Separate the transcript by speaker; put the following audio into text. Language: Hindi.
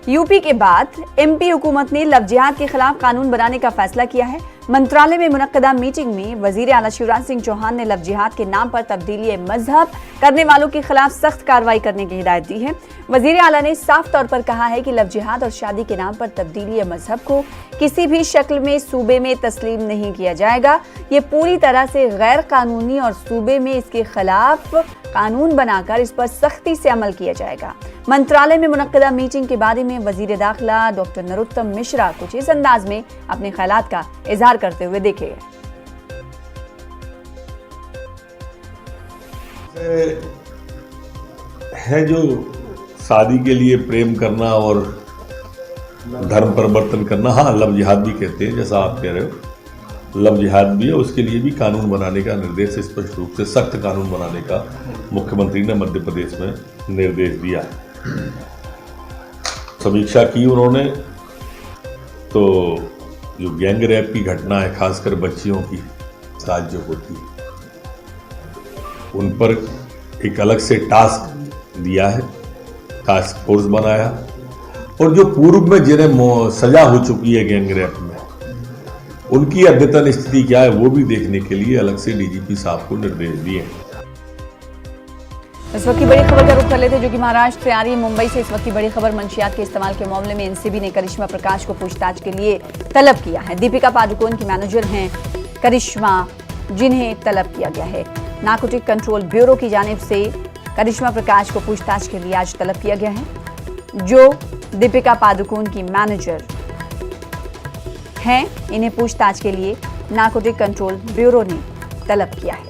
Speaker 1: यूपी के बाद एमपी हुकूमत ने लव जिहाद के खिलाफ कानून बनाने का फैसला किया है। मंत्रालय में मुनक्कदा मीटिंग में वजीर आला शिवराज सिंह चौहान ने लव जिहाद के नाम पर तब्दीली मजहब करने वालों के खिलाफ सख्त कार्रवाई करने की हिदायत दी है। वजीर आला ने साफ तौर पर कहा है कि लव जिहाद और शादी के नाम पर तब्दीली मजहब को किसी भी शक्ल में सूबे में तस्लीम नहीं किया जाएगा। ये पूरी तरह से गैर कानूनी और सूबे में इसके खिलाफ कानून बनाकर इस पर सख्ती से अमल किया जाएगा। मंत्रालय में मुनक्कदा मीटिंग के बारे में वजीर दाखिला डॉक्टर नरोत्तम मिश्रा कुछ इस अंदाज में अपने ख्यालात का इजहार करते हुए देखे।
Speaker 2: है जो शादी के लिए प्रेम करना और धर्म परिवर्तन करना, हाँ लव जिहाद भी कहते हैं, जैसा आप कह रहे हो लव जिहाद भी है। उसके लिए भी कानून बनाने का निर्देश, स्पष्ट रूप से सख्त कानून बनाने का मुख्यमंत्री ने मध्य प्रदेश में निर्देश दिया है। समीक्षा की उन्होंने, तो जो गैंग रेप की घटना है, खासकर बच्चियों की साथ जो होती है, उन पर एक अलग से टास्क दिया है, टास्क फोर्स बनाया। और जो पूर्व में जिन्हें सजा हो चुकी है गैंग रेप में, उनकी अद्यतन स्थिति क्या है वो भी देखने के लिए अलग से डीजीपी साहब को निर्देश दिए।
Speaker 1: इस वक्त की बड़ी खबर का रुख कर लेते हैं, जो कि महाराष्ट्र से आ रही है। मुंबई से इस वक्त की बड़ी खबर, मंशियात के इस्तेमाल के मामले में एनसीबी ने करिश्मा प्रकाश को पूछताछ के लिए तलब किया है। दीपिका पादुकोण की मैनेजर हैं करिश्मा, जिन्हें तलब किया गया है। नारकोटिक कंट्रोल ब्यूरो की जानिब से करिश्मा प्रकाश को पूछताछ के लिए आज तलब किया गया है। जो दीपिका पादुकोण की मैनेजर हैं, इन्हें पूछताछ के लिए नारकोटिक कंट्रोल ब्यूरो ने तलब किया है।